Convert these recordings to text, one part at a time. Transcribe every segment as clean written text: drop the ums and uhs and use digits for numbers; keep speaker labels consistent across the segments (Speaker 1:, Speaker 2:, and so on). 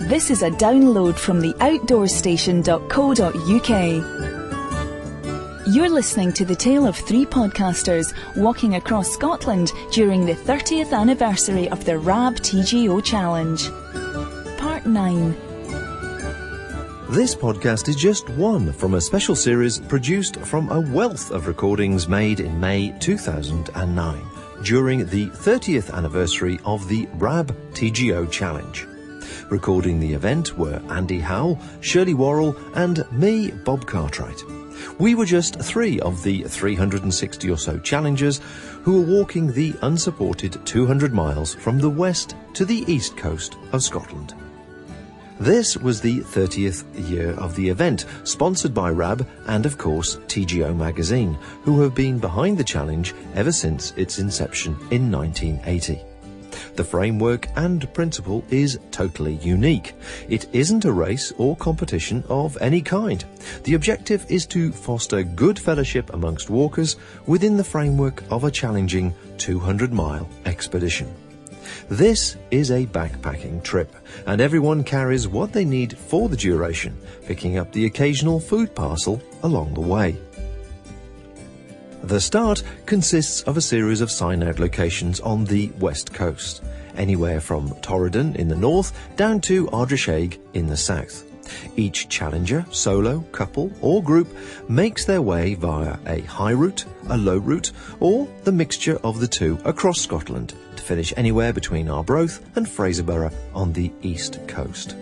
Speaker 1: This is a download from the outdoorstation.co.uk. You're listening to the tale of three podcasters walking across Scotland during the 30th anniversary of the RAB TGO Challenge. Part 9.
Speaker 2: This podcast is just one from a special series produced from a wealth of recordings made in May 2009 during the 30th anniversary of the RAB TGO Challenge. Recording the event were Andy Howell, Shirley Worrell and me, Bob Cartwright. We were just three of the 360 or so challengers who were walking the unsupported 200 miles from the west to the east coast of Scotland. This was the 30th year of the event, sponsored by RAB and, of course, TGO magazine, who have been behind the challenge ever since its inception in 1980. The framework and principle is totally unique. It isn't a race or competition of any kind. The objective is to foster good fellowship amongst walkers within the framework of a challenging 200-mile expedition. This is a backpacking trip, and everyone carries what they need for the duration, picking up the occasional food parcel along the way. The start consists of a series of sign-out locations on the west coast, anywhere from Torridon in the north down to Ardrishaig in the south. Each challenger, solo, couple or group makes their way via a high route, a low route or the mixture of the two across Scotland to finish anywhere between Arbroath and Fraserburgh on the east coast.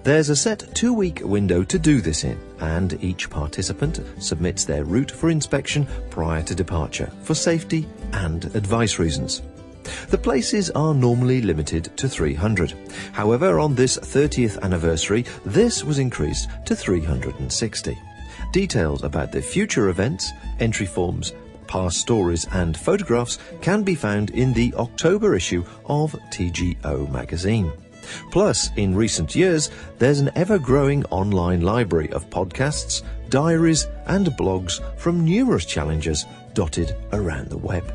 Speaker 2: There's a set 2-week window to do this in, and each participant submits their route for inspection prior to departure for safety and advice reasons. The places are normally limited to 300. However, on this 30th anniversary, this was increased to 360. Details about the future events, entry forms, past stories and photographs can be found in the October issue of TGO magazine. Plus, in recent years, there's an ever-growing online library of podcasts, diaries and blogs from numerous challengers dotted around the web.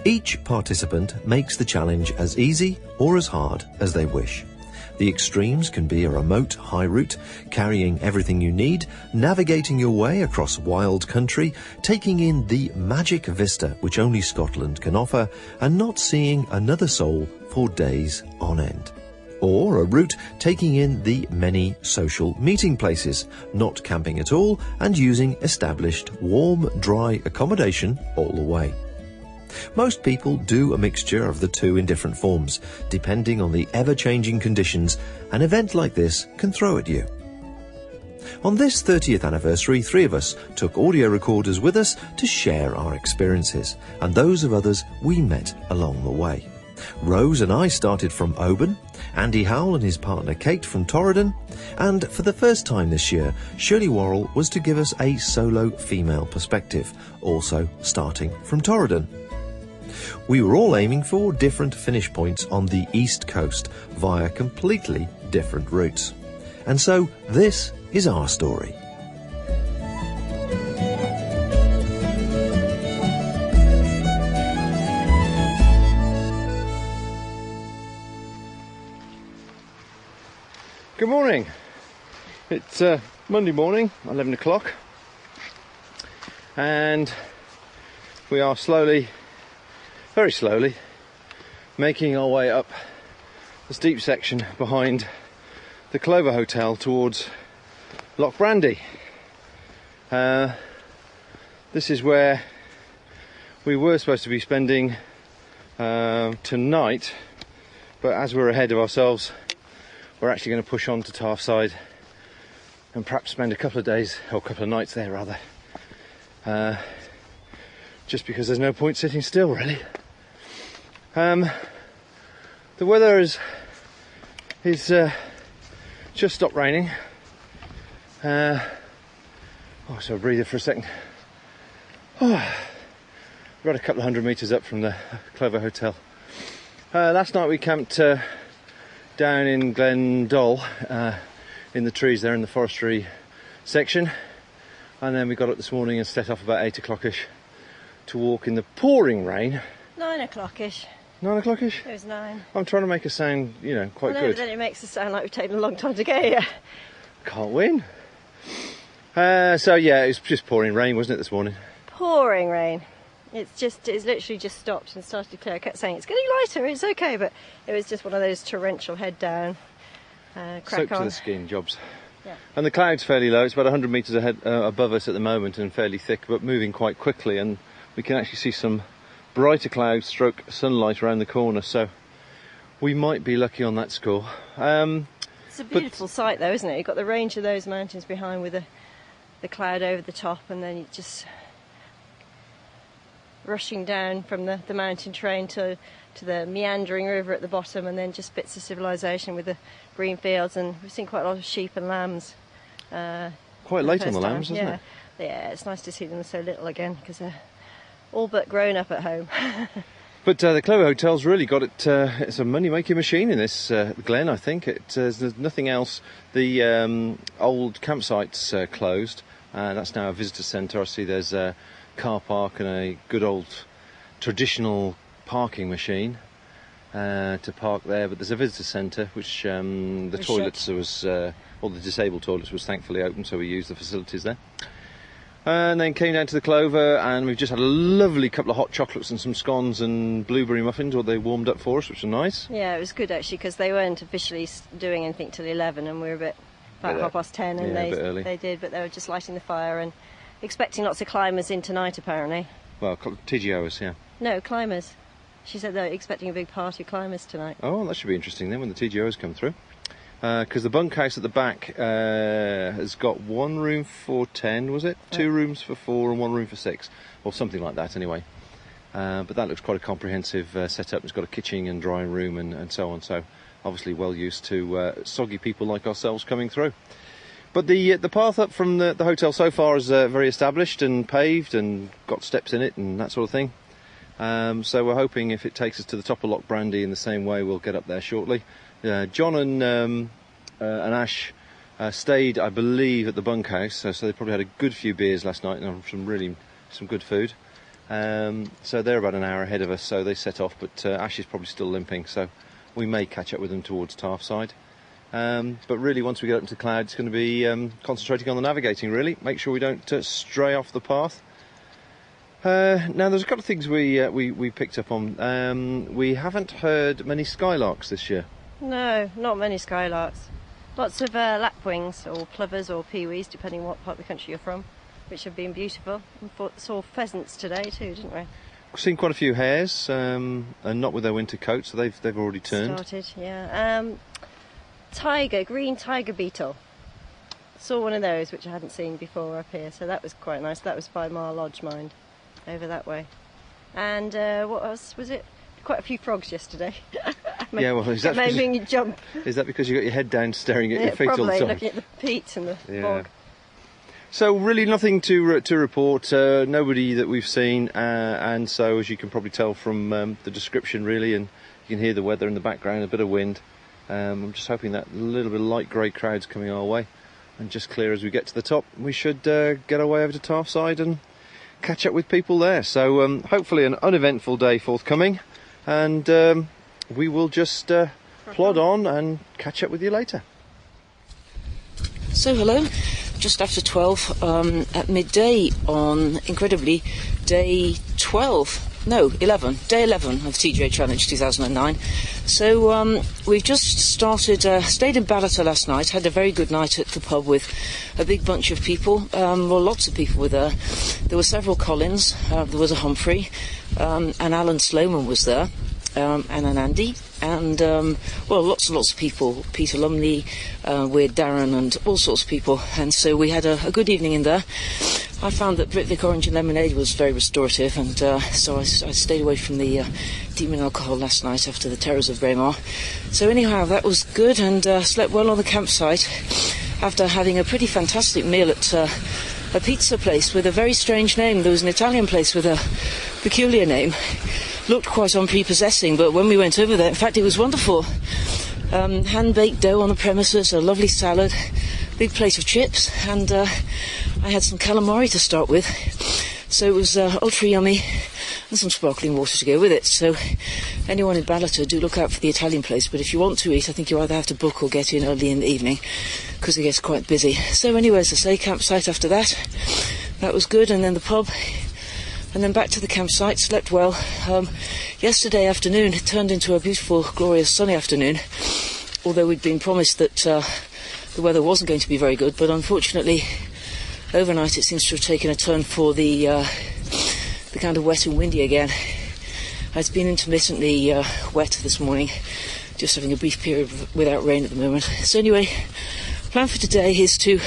Speaker 2: Each participant makes the challenge as easy or as hard as they wish. The extremes can be a remote high route, carrying everything you need, navigating your way across wild country, taking in the magic vista which only Scotland can offer, and not seeing another soul for days on end. Or a route taking in the many social meeting places, not camping at all, and using established warm, dry accommodation all the way. Most people do a mixture of the two in different forms, depending on the ever-changing conditions an event like this can throw at you. On this 30th anniversary, 3 of us took audio recorders with us to share our experiences, and those of others we met along the way. Rose and I started from Oban, Andy Howell and his partner Kate from Torridon, and for the first time this year, Shirley Worrell was to give us a solo female perspective, also starting from Torridon. We were all aiming for different finish points on the east coast via completely different routes. And so this is our story.
Speaker 3: Good morning. It's Monday morning, 11 o'clock, and we are slowly, very slowly, making our way up the steep section behind the Clover Hotel towards Loch Brandy. This is where we were supposed to be spending tonight, but as we're ahead of ourselves, we're actually going to push on to Tarfside and perhaps spend a couple of days, or a couple of nights there rather, just because there's no point sitting still really. The weather is just stopped raining. So a breather for a second. We're a couple of 100 metres up from the Clover Hotel. Last night we camped down in Glen Colva, in the trees there in the forestry section, and then we got up this morning and set off about 8 o'clock-ish to walk in the pouring rain.
Speaker 4: 9 o'clock-ish.
Speaker 3: 9 o'clock-ish?
Speaker 4: It was 9.
Speaker 3: I'm trying to make a sound, you know, quite
Speaker 4: But
Speaker 3: good.
Speaker 4: then it makes it sound like we've taken a long time to get here.
Speaker 3: Can't win. So yeah, it was just pouring rain, wasn't it, this morning?
Speaker 4: Pouring rain. It's literally just stopped and started to clear. I kept saying it's getting lighter, it's okay, but it was just one of those torrential head down, crack
Speaker 3: Soaked
Speaker 4: on.
Speaker 3: to the skin jobs.
Speaker 4: Yeah.
Speaker 3: And the cloud's fairly low. It's about 100 metres ahead above us at the moment and fairly thick, but moving quite quickly. And we can actually see some brighter clouds stroke sunlight around the corner. So we might be lucky on that score.
Speaker 4: It's a beautiful sight, though, isn't it? You've got the range of those mountains behind with the cloud over the top, and then you just rushing down from the mountain train to the meandering river at the bottom, and then just bits of civilization with the green fields, and we've seen quite a lot of sheep and lambs.
Speaker 3: Quite late on the lambs, isn't it?
Speaker 4: Yeah, it's nice to see them so little again, because they're all but grown up at home.
Speaker 3: But the Clover Hotel's really got it. It's a money-making machine in this Glen, I think. There's nothing else. The old campsite's closed. That's now a visitor centre. I see there's a car park and a good old traditional parking machine to park there. But there's a visitor centre, which the toilets was, all the disabled toilets was thankfully open, so we used the facilities there. And then came down to the Clover, and we've just had a lovely couple of hot chocolates and some scones and blueberry muffins, or they warmed up for us, which was nice.
Speaker 4: Yeah, it was good actually, because they weren't officially doing anything till 11, and we were about 10:30, and they did, but they were just lighting the fire and expecting lots of climbers in tonight, apparently.
Speaker 3: Well, TGOs, yeah.
Speaker 4: No, climbers. She said they were expecting a big party of climbers tonight.
Speaker 3: Oh, that should be interesting then when the TGOs come through. Because the bunkhouse at the back has got one room for 10, was it? Yeah. 2 rooms for 4 and 1 room for 6, or something like that anyway. But that looks quite a comprehensive setup. It's got a kitchen and drying room and so on, so obviously well used to soggy people like ourselves coming through. But the path up from the hotel so far is very established and paved and got steps in it and that sort of thing. So we're hoping if it takes us to the top of Loch Brandy in the same way, we'll get up there shortly. John and Ash stayed, I believe, at the bunkhouse, so they probably had a good few beers last night and some good food. So they're about an hour ahead of us, so they set off, but Ash is probably still limping, so we may catch up with them towards Tarfside. But really, once we get up into the cloud, it's going to be concentrating on the navigating, really. Make sure we don't stray off the path. Now, there's a couple of things we picked up on. We haven't heard many skylarks this year.
Speaker 4: No, not many skylarks. Lots of lapwings or plovers or peewees, depending what part of the country you're from, which have been beautiful. We saw pheasants today too, didn't we?
Speaker 3: We've seen quite a few hares, and not with their winter coats, so they've already turned.
Speaker 4: Started, yeah. Green tiger beetle. Saw one of those, which I hadn't seen before up here, so that was quite nice. That was by Mar Lodge, mind, over that way. And what else was it? Quite a few frogs yesterday.
Speaker 3: Yeah, well, is that
Speaker 4: making you jump?
Speaker 3: Is that because you got your head down, staring at your feet all the time?
Speaker 4: Probably, looking at the peat and the bog.
Speaker 3: So really nothing to report. Nobody that we've seen, and so as you can probably tell from the description, really, and you can hear the weather in the background, a bit of wind. I'm just hoping that little bit of light grey cloud's coming our way, and just clear as we get to the top. We should get our way over to Tarfside and catch up with people there. So hopefully an uneventful day forthcoming, and we will just plod on and catch up with you later.
Speaker 5: So hello, just after 12 at midday on, incredibly, day 11 of TGO Challenge 2009. So we've just started, stayed in Ballater last night, had a very good night at the pub with a big bunch of people. Lots of people were there. There were several Collins, there was a Humphrey, and Alan Sloman was there. And an Andy, and lots and lots of people, Peter Lumley, with Darren and all sorts of people, and so we had a good evening in there. I found that Britvic Orange and Lemonade was very restorative, and so I stayed away from the demon alcohol last night after the terrors of Braemar. So anyhow, that was good, and slept well on the campsite after having a pretty fantastic meal at a pizza place with a very strange name. There was an Italian place with a peculiar name. Looked quite unprepossessing, but when we went over there, in fact, it was wonderful. Hand-baked dough on the premises, a lovely salad, big plate of chips, and I had some calamari to start with. So it was ultra yummy, and some sparkling water to go with it. So anyone in Ballater, do look out for the Italian place, but if you want to eat, I think you either have to book or get in early in the evening, because it gets quite busy. So anyway, as I say, campsite after that. That was good, and then the pub, and then back to the campsite. Slept well. Yesterday afternoon it turned into a beautiful, glorious, sunny afternoon, although we'd been promised that the weather wasn't going to be very good, but unfortunately overnight it seems to have taken a turn for the kind of wet and windy again. It's been intermittently wet this morning, just having a brief period without rain at the moment. So anyway, plan for today is to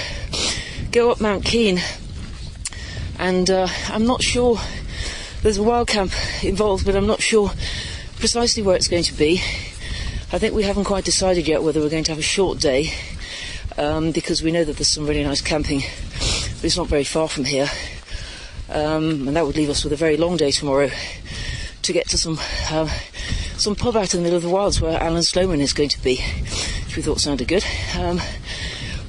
Speaker 5: go up Mount Keene, and I'm not sure, there's a wild camp involved, but I'm not sure precisely where it's going to be. I think we haven't quite decided yet whether we're going to have a short day, because we know that there's some really nice camping, but it's not very far from here, and that would leave us with a very long day tomorrow to get to some pub out in the middle of the wilds where Alan Sloman is going to be, which we thought sounded good,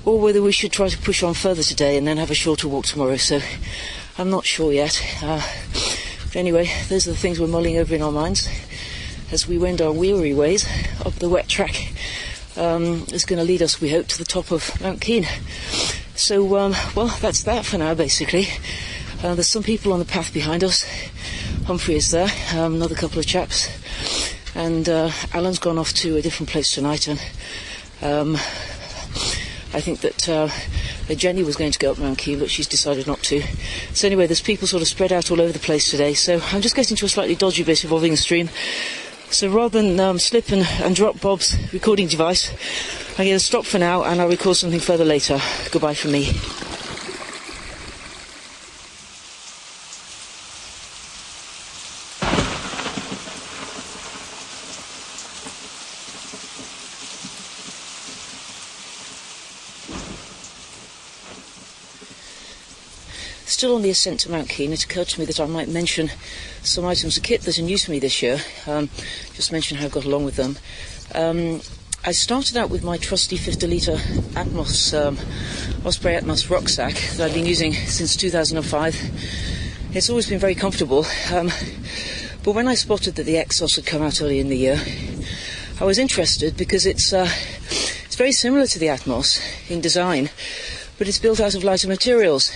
Speaker 5: or whether we should try to push on further today and then have a shorter walk tomorrow. So I'm not sure yet. But anyway, those are the things we're mulling over in our minds as we wend our weary ways up the wet track. It's going to lead us, we hope, to the top of Mount Keene. So, well, that's that for now, basically. There's some people on the path behind us. Humphrey is there, another couple of chaps, and Alan's gone off to a different place tonight, and I think that Jenny was going to go up Mount Keene, but she's decided not to. So anyway, there's people sort of spread out all over the place today, so I'm just getting to a slightly dodgy bit involving the stream. So rather than slip and drop Bob's recording device, I'm going to stop for now, and I'll record something further later. Goodbye from me. Still on the ascent to Mount Keene, it occurred to me that I might mention some items of kit that are new to me this year. Just mention how I got along with them. I started out with my trusty 50-litre Atmos, Osprey Atmos rucksack that I've been using since 2005. It's always been very comfortable, but when I spotted that the Exos had come out early in the year, I was interested because it's very similar to the Atmos in design, but it's built out of lighter materials.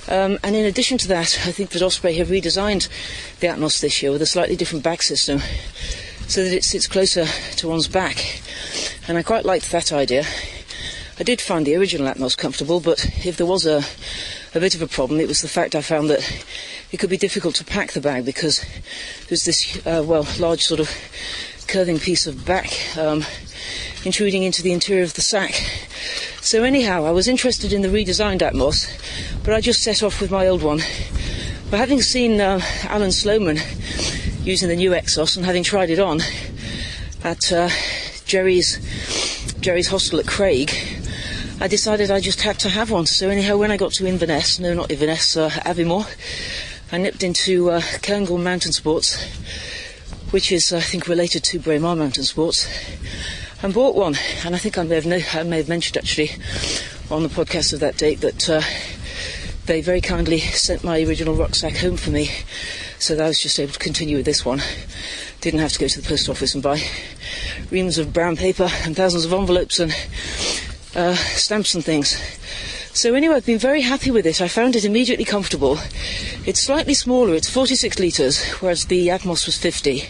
Speaker 5: And in addition to that, I think that Osprey have redesigned the Atmos this year with a slightly different back system so that it sits closer to one's back. And I quite liked that idea. I did find the original Atmos comfortable, but if there was a bit of a problem, it was the fact I found that it could be difficult to pack the bag because there's this, large sort of curving piece of back intruding into the interior of the sack. So anyhow, I was interested in the redesigned Atmos, but I just set off with my old one. But having seen Alan Sloman using the new Exos and having tried it on at Jerry's hostel at Craig, I decided I just had to have one. So anyhow, when I got to Aviemore, I nipped into Cairngorm Mountain Sports, which is, I think, related to Braemar Mountain Sports, and bought one. And I think I may have mentioned actually on the podcast of that date that they very kindly sent my original rucksack home for me, so that I was just able to continue with this one. Didn't have to go to the post office and buy reams of brown paper and thousands of envelopes and stamps and things. So anyway, I've been very happy with it. I found it immediately comfortable. It's slightly smaller, it's 46 litres, whereas the Atmos was 50.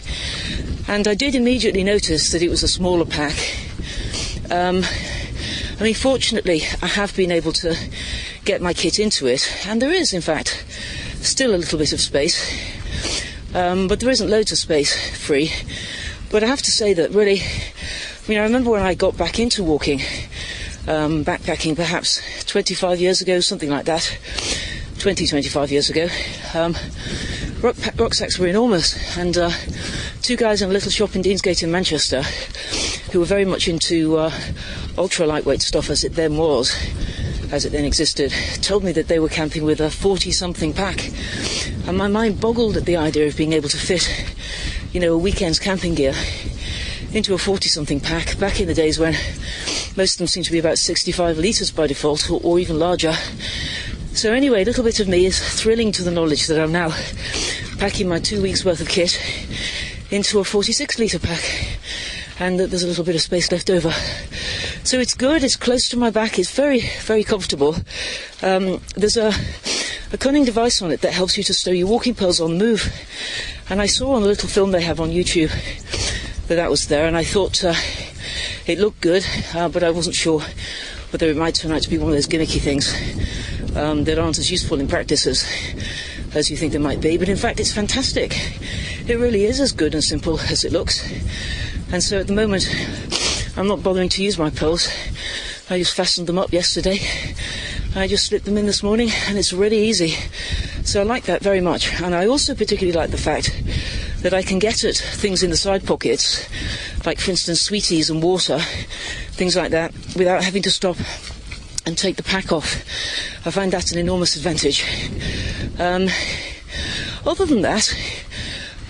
Speaker 5: And I did immediately notice that it was a smaller pack. Fortunately, I have been able to get my kit into it, and there is, in fact, still a little bit of space. But there isn't loads of space free. But I have to say that really, I remember when I got back into walking, backpacking perhaps 25 years ago, something like that, 25 years ago, rucksacks were enormous, and two guys in a little shop in Deansgate in Manchester who were very much into ultra lightweight stuff as it then existed, told me that they were camping with a 40-something pack, and my mind boggled at the idea of being able to fit, a weekend's camping gear into a 40-something pack back in the days when most of them seem to be about 65 litres by default, or even larger. So anyway, a little bit of me is thrilling to the knowledge that I'm now packing my 2 weeks worth of kit into a 46 litre pack, and that there's a little bit of space left over. So it's good, it's close to my back, it's very, very comfortable. There's a cunning device on it that helps you to stow your walking pearls on the move. And I saw on the little film they have on YouTube that was there, and I thought it looked good, but I wasn't sure whether it might turn out to be one of those gimmicky things that aren't as useful in practice as you think they might be. But in fact, it's fantastic. It really is as good and simple as it looks. And so at the moment, I'm not bothering to use my pearls. I just fastened them up yesterday. I just slipped them in this morning, and it's really easy. So I like that very much. And I also particularly like the fact that I can get at things in the side pockets, like for instance sweeties and water, things like that, without having to stop and take the pack off. I find that an enormous advantage. Other than that,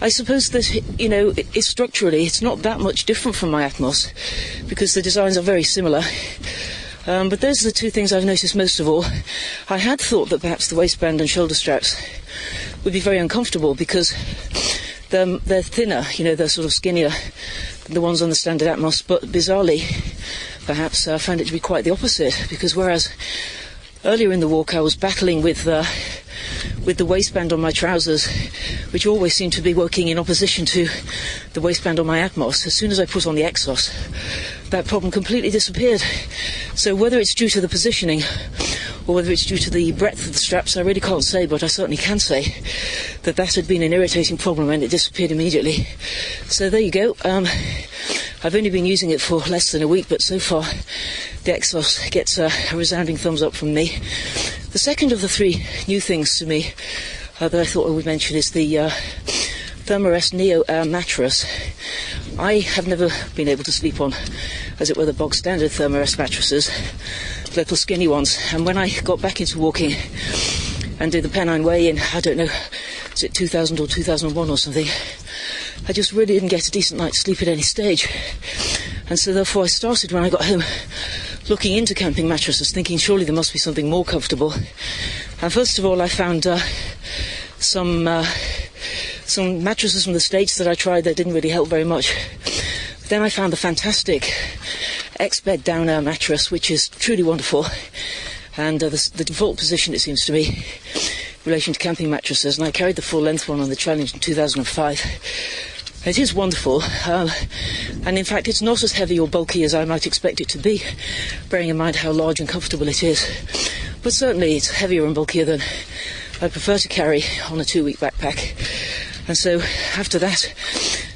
Speaker 5: I suppose that, you know, structurally it's not that much different from my Atmos, because the designs are very similar. But those are the two things I've noticed most of all. I had thought that perhaps the waistband and shoulder straps would be very uncomfortable because they're thinner, you know, they're sort of skinnier than the ones on the standard Atmos, but bizarrely, perhaps, I found it to be quite the opposite, because whereas earlier in the walk I was battling with the waistband on my trousers, which always seemed to be working in opposition to the waistband on my Atmos, as soon as I put on the Exos, that problem completely disappeared. So whether it's due to the positioning or whether it's due to the breadth of the straps, I really can't say, but I certainly can say that that had been an irritating problem and it disappeared immediately. So there you go. I've only been using it for less than a week, but so far the Exos gets a resounding thumbs up from me. The second of the three new things to me that I thought I would mention is the Thermarest NeoAir mattress. I have never been able to sleep on, as it were, the bog standard Thermarest mattresses, little skinny ones. And when I got back into walking and did the Pennine Way in, I don't know, is it 2000 or 2001 or something, I just really didn't get a decent night's sleep at any stage. And so therefore I started, when I got home, looking into camping mattresses, thinking surely there must be something more comfortable. And first of all I found some mattresses from the States that I tried that didn't really help very much. But then I found the fantastic X-Bed Down Air mattress, which is truly wonderful. And the default position, it seems to me, in relation to camping mattresses. And I carried the full-length one on the challenge in 2005. It is wonderful, and in fact it's not as heavy or bulky as I might expect it to be, bearing in mind how large and comfortable it is. But certainly it's heavier and bulkier than I prefer to carry on a 2-week backpack. And so after that,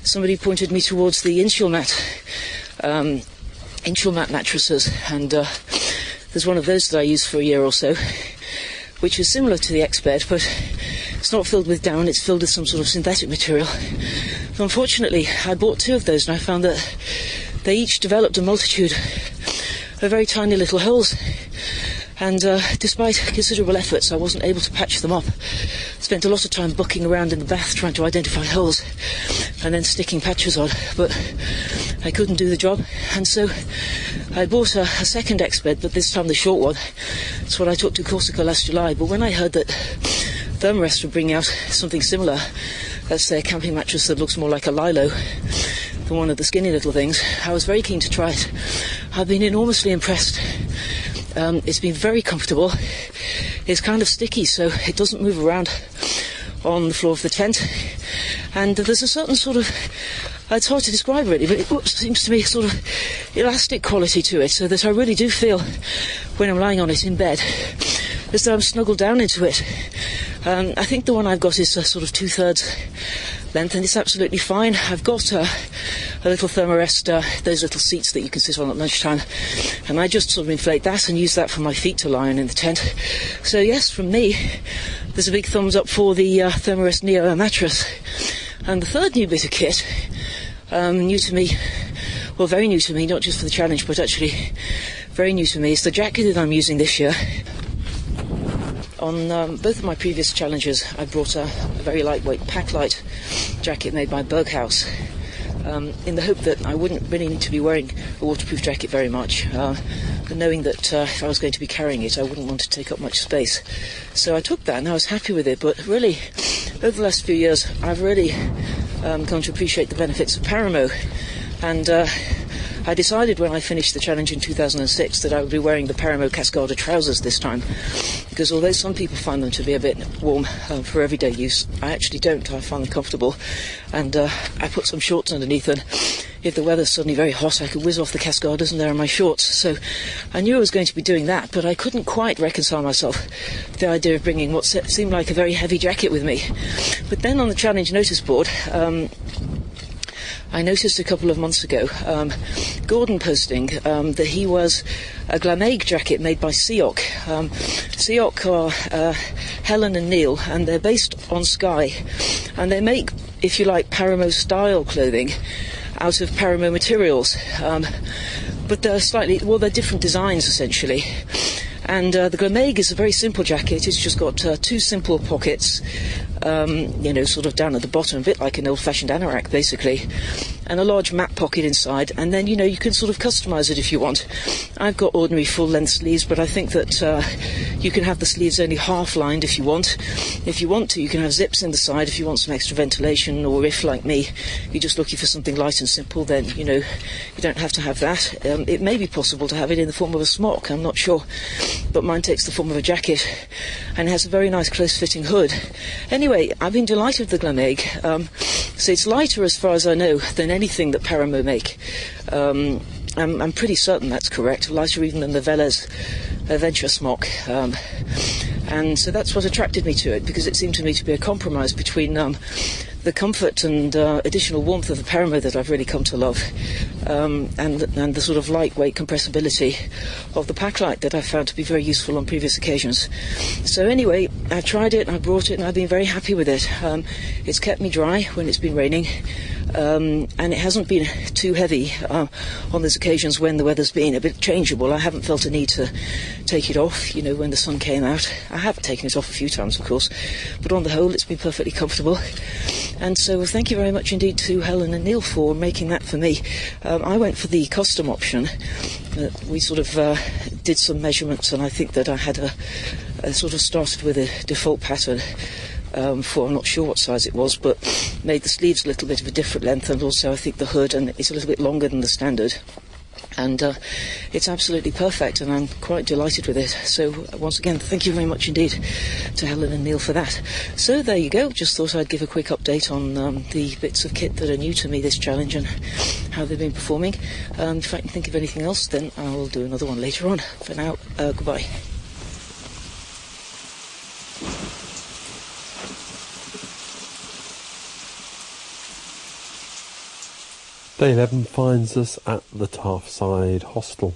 Speaker 5: somebody pointed me towards the Inshore mat mattresses, and there's one of those that I used for a year or so, which is similar to the X-Bed, but it's not filled with down, it's filled with some sort of synthetic material. So unfortunately, I bought 2 of those, and I found that they each developed a multitude of very tiny little holes. And despite considerable efforts, I wasn't able to patch them up. Spent a lot of time bucking around in the bath trying to identify holes and then sticking patches on, but I couldn't do the job. And so I bought a second X-Bed, but this time the short one. It's what I took to Corsica last July. But when I heard that Thermarest would bring out something similar, let's say a camping mattress that looks more like a Lilo than one of the skinny little things, I was very keen to try it. I've been enormously impressed. It's been very comfortable. It's kind of sticky, so it doesn't move around on the floor of the tent. And there's a certain sort of, it's hard to describe really, but it seems to me a sort of elastic quality to it, so that I really do feel, when I'm lying on it in bed, as though I'm snuggled down into it. I think the one I've got is a sort of 2/3 length, and it's absolutely fine. I've got a little Thermarest, those little seats that you can sit on at lunchtime, and I just sort of inflate that and use that for my feet to lie on in the tent. So yes, from me, there's a big thumbs up for the Thermarest NeoAir mattress. And the third new bit of kit, new to me, well, very new to me, not just for the challenge, but actually very new to me, is the jacket that I'm using this year. On both of my previous challenges, I brought a very lightweight pack-light jacket made by Berghaus, in the hope that I wouldn't really need to be wearing a waterproof jacket very much, but knowing that if I was going to be carrying it, I wouldn't want to take up much space. So I took that and I was happy with it, but really over the last few years, I've really come to appreciate the benefits of Paramo, and I decided when I finished the challenge in 2006 that I would be wearing the Paramo Cascada trousers this time, because although some people find them to be a bit warm for everyday use, I actually don't. I find them comfortable, and I put some shorts underneath, and if the weather's suddenly very hot, I could whiz off the Cascadas and there are my shorts. So I knew I was going to be doing that, but I couldn't quite reconcile myself with the idea of bringing what seemed like a very heavy jacket with me. But then on the challenge notice board, I noticed a couple of months ago Gordon posting that he was a Glamaig jacket made by Cioch. Cioch are Helen and Neil, and they're based on Skye, and they make, if you like, Paramo style clothing out of Paramo materials, but they're different designs essentially. And the Glamaig is a very simple jacket. It's just got two simple pockets, sort of down at the bottom, a bit like an old-fashioned anorak, basically, and a large map pocket inside. And then, you can sort of customise it if you want. I've got ordinary full-length sleeves, but I think that you can have the sleeves only half-lined if you want. If you want to, you can have zips in the side if you want some extra ventilation, or if, like me, you're just looking for something light and simple, then, you don't have to have that. It may be possible to have it in the form of a smock, I'm not sure, but mine takes the form of a jacket and has a very nice close-fitting hood. Anyway, I've been delighted with the Glamaig. So it's lighter, as far as I know, than anything that Paramo make. I'm pretty certain that's correct, lighter even than the Velez Venture smock. And so that's what attracted me to it, because it seemed to me to be a compromise between the comfort and additional warmth of the Paramo that I've really come to love, and the sort of lightweight compressibility of the Packlight that I've found to be very useful on previous occasions. So anyway, I tried it, I brought it, and I've been very happy with it. It's kept me dry when it's been raining, and it hasn't been too heavy on those occasions when the weather's been a bit changeable. I haven't felt a need to take it off, when the sun came out. I have taken it off a few times, of course, but on the whole it's been perfectly comfortable. And so thank you very much indeed to Helen and Neil for making that for me. I went for the custom option. We sort of did some measurements, and I think that I had a sort of started with a default pattern for, I'm not sure what size it was, but made the sleeves a little bit of a different length, and also I think the hood, and it's a little bit longer than the standard. And it's absolutely perfect, and I'm quite delighted with it. So once again, thank you very much indeed to Helen and Neil for that. So there you go. Just thought I'd give a quick update on the bits of kit that are new to me this challenge and how they've been performing. If I can think of anything else, then I'll do another one later on. For now, goodbye.
Speaker 6: Day 11 finds us at the Tarfside hostel.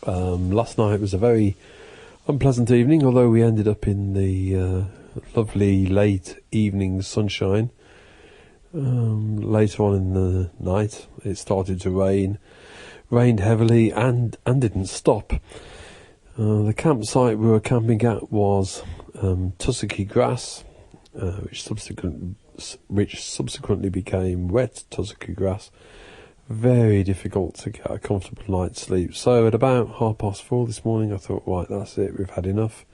Speaker 6: Last night was a very unpleasant evening, although we ended up in the lovely late evening sunshine. Later on in the night it started to rained heavily and didn't stop. The campsite we were camping at was tussocky grass, which subsequently became wet tussocky grass. Very difficult to get a comfortable night's sleep. So at about 4:30 this morning I thought, right, that's it, we've had enough.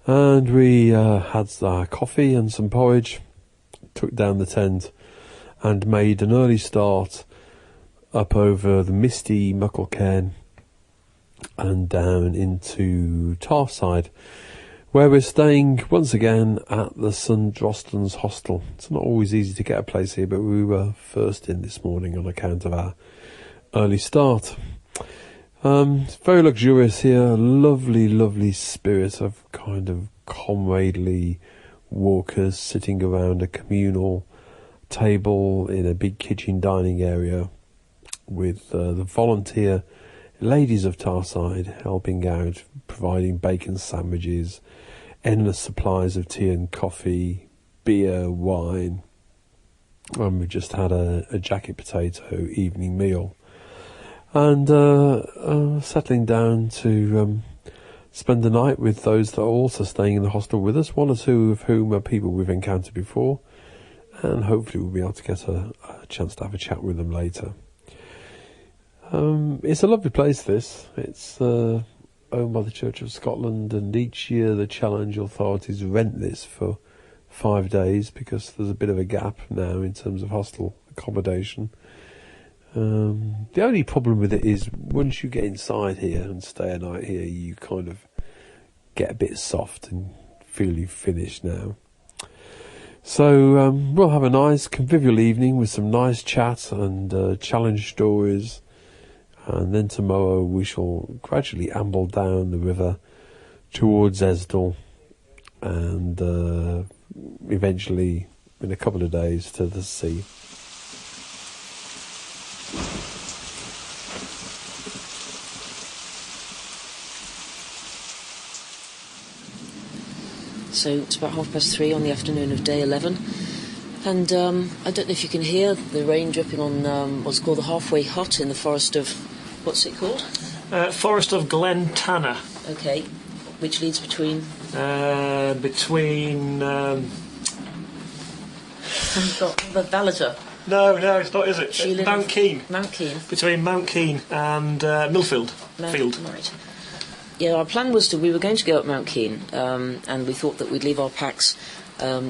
Speaker 6: And we had our coffee and some porridge, took down the tent and made an early start up over the misty Muckle Cairn and down into Tarfside, where we're staying once again at the St Drostan's Hostel. It's not always easy to get a place here, but we were first in this morning on account of our early start. It's very luxurious here, lovely, lovely spirit of kind of comradely walkers sitting around a communal table in a big kitchen dining area with the volunteer ladies of Tarfside helping out, providing bacon sandwiches, endless supplies of tea and coffee, beer, wine. And we just had a jacket potato evening meal. And settling down to spend the night with those that are also staying in the hostel with us, one or two of whom are people we've encountered before, and hopefully we'll be able to get a chance to have a chat with them later. It's a lovely place, this. It's owned by the Church of Scotland, and each year the Challenge authorities rent this for 5 days, because there's a bit of a gap now in terms of hostel accommodation. The only problem with it is once you get inside here and stay a night here, you kind of get a bit soft and feel you've finished now. So we'll have a nice convivial evening with some nice chat and challenge stories, and then tomorrow we shall gradually amble down the river towards Esdal, and eventually in a couple of days to the sea.
Speaker 5: So it's about 3:30 on the afternoon of day 11, and I don't know if you can hear the rain dripping on what's called the halfway hut in the forest of, what's it called?
Speaker 7: Forest of Glen Tanner.
Speaker 5: Okay, which leads between?
Speaker 7: Between...
Speaker 5: the Ballater.
Speaker 7: No, it's not, is it? Mount Keen.
Speaker 5: Mount Keen.
Speaker 7: Between Mount Keen and Millfield. Field.
Speaker 5: Right. Yeah, our plan was we were going to go up Mount Keen, and we thought that we'd leave our packs, at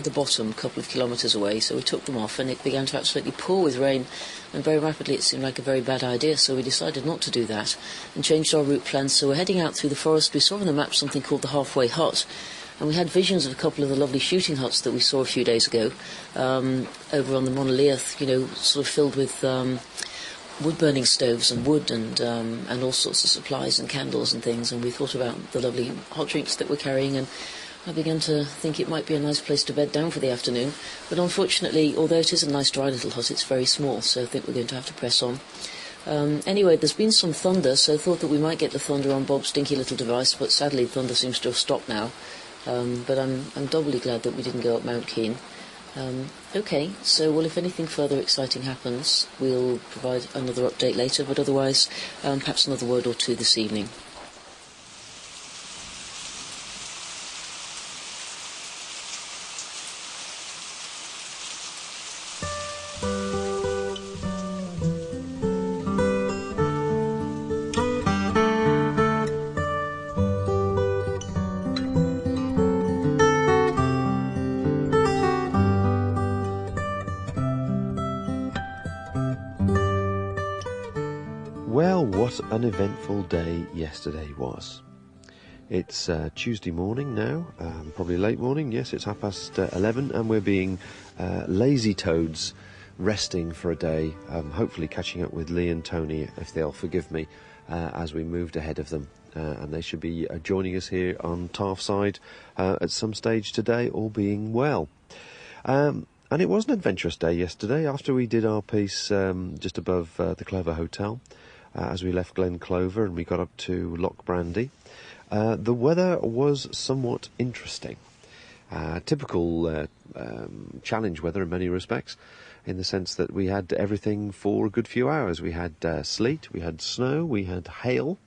Speaker 5: the bottom, a couple of kilometres away, so we took them off, and it began to absolutely pour with rain, and very rapidly it seemed like a very bad idea, so we decided not to do that, and changed our route plans. So we're heading out through the forest. We saw on the map something called the Halfway Hut, and we had visions of a couple of the lovely shooting huts that we saw a few days ago, over on the Monoliath, sort of filled with wood-burning stoves and wood and all sorts of supplies and candles and things, and we thought about the lovely hot drinks that we're carrying, and I began to think it might be a nice place to bed down for the afternoon. But unfortunately, although it is a nice dry little hut, it's very small, so I think we're going to have to press on. Anyway, there's been some thunder, so I thought that we might get the thunder on Bob's dinky little device, but sadly thunder seems to have stopped now. But I'm doubly glad that we didn't go up Mount Keen. Okay, so, well, if anything further exciting happens, we'll provide another update later, but otherwise, perhaps another word or two this evening.
Speaker 2: Well, what an eventful day yesterday was. It's Tuesday morning now, probably late morning. Yes, it's 11:30, and we're being lazy toads, resting for a day, hopefully catching up with Lee and Tony, if they'll forgive me, as we moved ahead of them. And they should be joining us here on Tarfside at some stage today, all being well. And it was an adventurous day yesterday, after we did our piece just above the Clover Hotel. As we left Glen Colva and we got up to Loch Brandy. The weather was somewhat interesting. Typical challenge weather in many respects, in the sense that we had everything for a good few hours. We had sleet, we had snow, we had hail.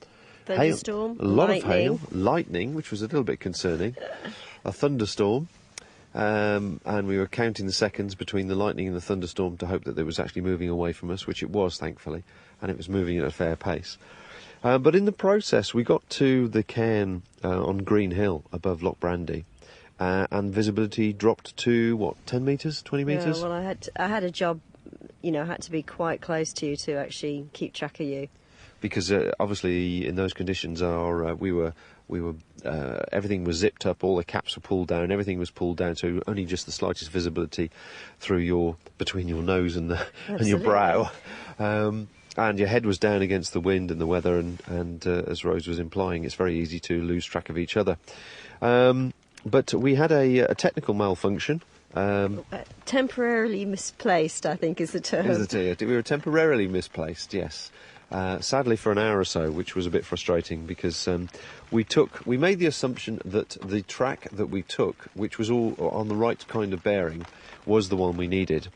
Speaker 4: Thunderstorm,
Speaker 2: a lot of hail, lightning, which was a little bit concerning. A thunderstorm. And we were counting the seconds between the lightning and the thunderstorm to hope that it was actually moving away from us, which it was, thankfully, and it was moving at a fair pace. But in the process, we got to the cairn on Green Hill above Loch Brandy, and visibility dropped to, 10 metres, 20 metres?
Speaker 4: Yeah, well, I had a job, I had to be quite close to you to actually keep track of you.
Speaker 2: Because obviously in those conditions, everything was zipped up, all the caps were pulled down, everything was pulled down, so only just the slightest visibility between your nose and your brow. And your head was down against the wind and the weather, and as Rose was implying, it's very easy to lose track of each other. But we had a technical malfunction.
Speaker 4: Temporarily misplaced, I think, is the term.
Speaker 2: We were temporarily misplaced, yes. Sadly for an hour or so, which was a bit frustrating, because we made the assumption that the track that we took, which was all on the right kind of bearing, was the one we needed.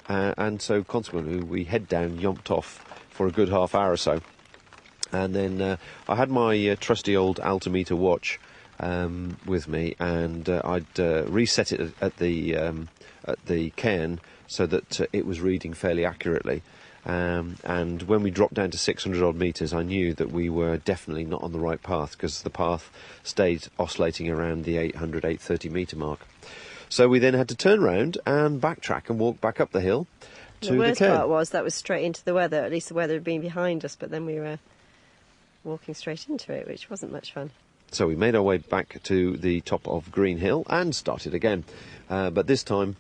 Speaker 2: And so consequently we head down, yomped off for a good half hour or so. And then I had my trusty old altimeter watch with me, and I'd reset it at the cairn so that it was reading fairly accurately. And when we dropped down to 600 odd metres, I knew that we were definitely not on the right path, because the path stayed oscillating around the 800, 830 metre mark. So we then had to turn round and backtrack and walk back up the hill to
Speaker 4: The worst
Speaker 2: cairn.
Speaker 4: part was that was straight into the weather. At least the weather had been behind us, but then we were walking straight into it, which wasn't much fun.
Speaker 2: So we made our way back to the top of Green Hill and started again. But this time,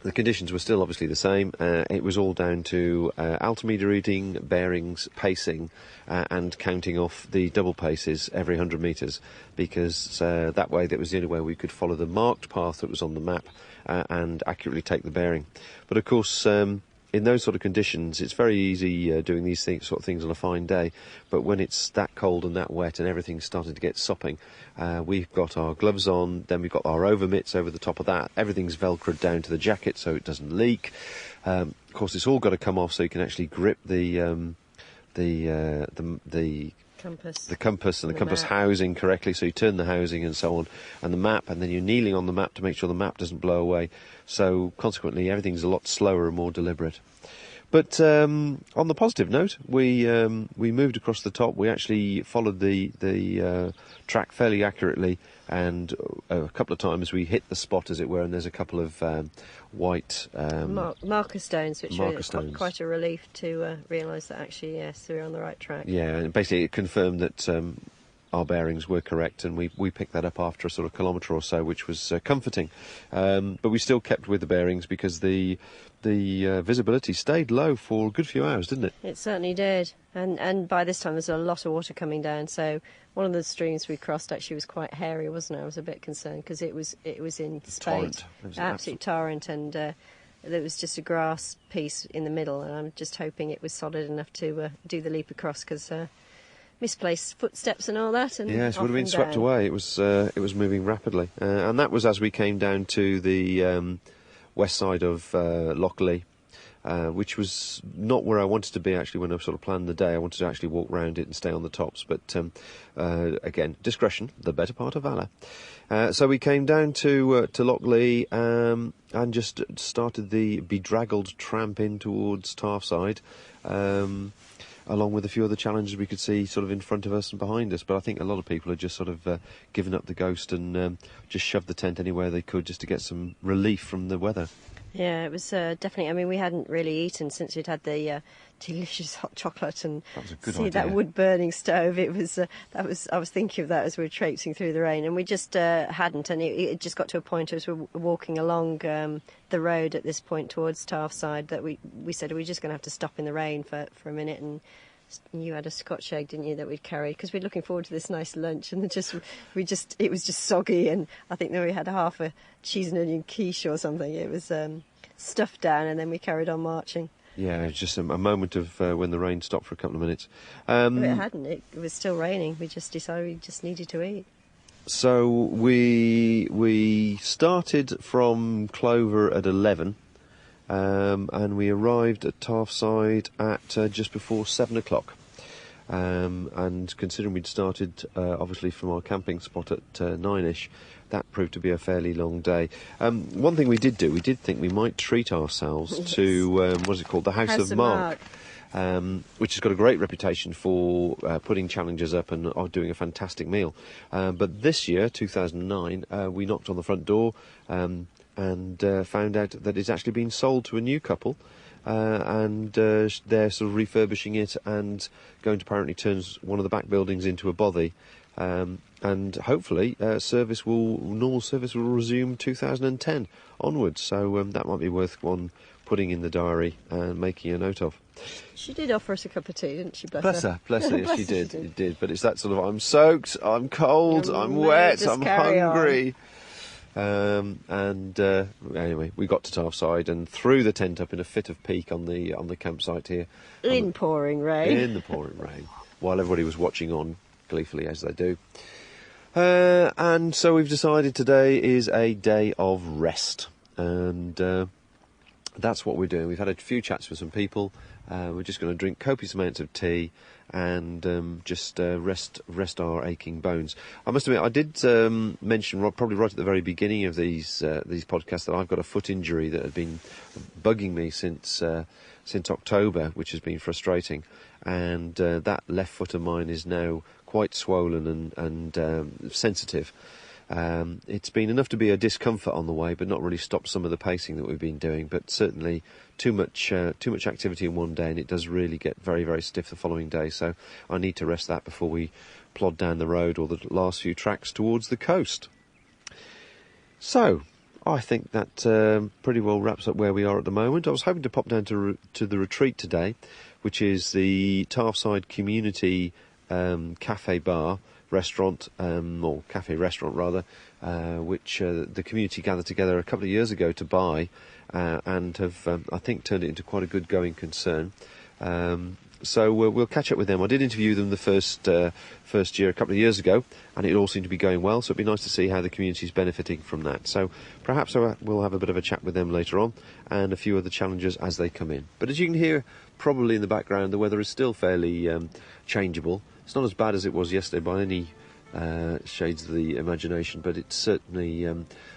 Speaker 2: the conditions were still obviously the same. It was all down to altimeter reading, bearings, pacing, and counting off the double paces every 100 metres, because that way that was the only way we could follow the marked path that was on the map and accurately take the bearing. But of course, in those sort of conditions, it's very easy doing these sort of things on a fine day. But when it's that cold and that wet and everything's starting to get sopping, we've got our gloves on, then we've got our over mitts over the top of that. Everything's velcroed down to the jacket so it doesn't leak. Of course, it's all got to come off so you can actually grip the compass and the compass housing correctly, so you turn the housing and so on, and the map, and then you're kneeling on the map to make sure the map doesn't blow away. So consequently, everything's a lot slower and more deliberate. But on the positive note, we moved across the top. We actually followed the track fairly accurately, and a couple of times we hit the spot, as it were, and there's a couple of white
Speaker 4: marker stones, which
Speaker 2: marker
Speaker 4: were
Speaker 2: stones.
Speaker 4: quite a relief to realise that actually, yes, we were on the right track.
Speaker 2: Yeah, and basically it confirmed that our bearings were correct, and we picked that up after a sort of kilometre or so, which was comforting. But we still kept with the bearings because the visibility stayed low for a good few hours, didn't it?
Speaker 4: It certainly did. And by this time there's a lot of water coming down, so one of the streams we crossed actually was quite hairy, wasn't it? I was a bit concerned because it was in spate.
Speaker 2: Torrent. It was an
Speaker 4: absolute torrent, and there was just a grass piece in the middle, and I'm just hoping it was solid enough to do the leap across, because misplaced footsteps and all that. And
Speaker 2: yes, it would have been swept
Speaker 4: down.
Speaker 2: away. It was moving rapidly, and that was as we came down to the west side of Loughley, which was not where I wanted to be actually when I sort of planned the day. I wanted to actually walk round it and stay on the tops, but again, discretion, the better part of valour. So we came down to Loughley and just started the bedraggled tramp in towards Tarfside, along with a few other challenges we could see sort of in front of us and behind us. But I think a lot of people had just sort of given up the ghost and just shoved the tent anywhere they could just to get some relief from the weather.
Speaker 4: Yeah, it was definitely. I mean, we hadn't really eaten since we'd had the delicious hot chocolate and
Speaker 2: That was a good
Speaker 4: see
Speaker 2: idea.
Speaker 4: that wood burning stove. It was I was thinking of that as we were traipsing through the rain, and we just hadn't. And it just got to a point as we were walking along the road at this point towards Tarfside that we said we're just going to have to stop in the rain for a minute. And you had a Scotch egg, didn't you, that we'd carried, because we're looking forward to this nice lunch, and it was just soggy, and I think then we had half a cheese and onion quiche or something. It was stuffed down, and then we carried on marching.
Speaker 2: Yeah, it was just a moment of when the rain stopped for a couple of minutes.
Speaker 4: But it hadn't. It was still raining. We just decided we just needed to eat.
Speaker 2: So we started from Clover at 11. And we arrived at Tarfside at just before 7 o'clock. And considering we'd started, obviously, from our camping spot at 9ish, that proved to be a fairly long day. One thing we did think we might treat ourselves to, what is it called? The House of Mark. Which has got a great reputation for putting challenges up and doing a fantastic meal. But this year, 2009, we knocked on the front door and found out that it's actually been sold to a new couple, and they're sort of refurbishing it and going to apparently turn one of the back buildings into a bothy, and hopefully normal service will resume 2010 onwards, so that might be worth one putting in the diary and making a note of.
Speaker 4: She did offer us a cup of tea, didn't she?
Speaker 2: Bless her, yes, she did. It did, but it's that sort of, I'm soaked, I'm cold, I'm wet, I'm hungry. Anyway, we got to Tarfside and threw the tent up in a fit of pique on the campsite here.
Speaker 4: In pouring rain.
Speaker 2: In the pouring rain, while everybody was watching on gleefully, as they do. And so we've decided today is a day of rest, and that's what we're doing. We've had a few chats with some people. We're just going to drink copious amounts of tea and just rest our aching bones. I must admit, I did mention probably right at the very beginning of these podcasts that I've got a foot injury that had been bugging me since October, which has been frustrating, and that left foot of mine is now quite swollen and sensitive. It's been enough to be a discomfort on the way, but not really stopped some of the pacing that we've been doing. But certainly too much activity in one day, and it does really get very, very stiff the following day. So I need to rest that before we plod down the road or the last few tracks towards the coast. So I think that pretty well wraps up where we are at the moment. I was hoping to pop down to the retreat today, which is the Tarfside Community Cafe Bar Restaurant, or Cafe Restaurant rather, which the community gathered together a couple of years ago to buy, and have, I think, turned it into quite a good going concern. So we'll catch up with them. I did interview them the first year a couple of years ago, and it all seemed to be going well, so it'd be nice to see how the community's benefiting from that. So perhaps we'll have a bit of a chat with them later on, and a few other challenges as they come in. But as you can hear probably in the background, the weather is still fairly changeable. It's not as bad as it was yesterday by any shades of the imagination, but it's certainly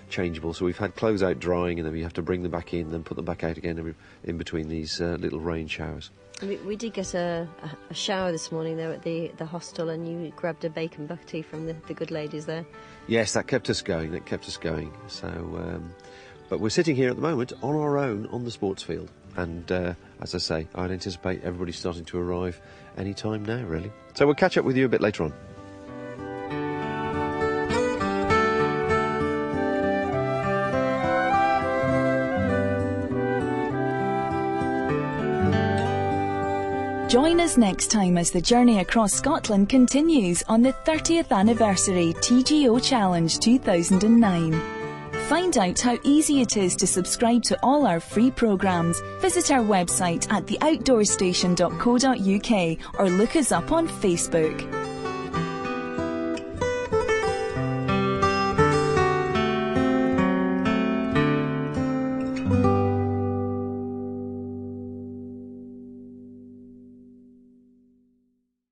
Speaker 2: changeable. So we've had clothes out drying, and then we have to bring them back in, then put them back out again in between these little rain showers.
Speaker 4: We did get a shower this morning though at the hostel, and you grabbed a bacon buckety from the good ladies there.
Speaker 2: Yes, that kept us going. So, but we're sitting here at the moment on our own on the sports field, and as I say, I'd anticipate everybody starting to arrive any time now, really. So we'll catch up with you a bit later on.
Speaker 1: Join us next time as the journey across Scotland continues on the 30th anniversary TGO Challenge 2009. Find out how easy it is to subscribe to all our free programmes. Visit our website at theoutdoorstation.co.uk or look us up on Facebook.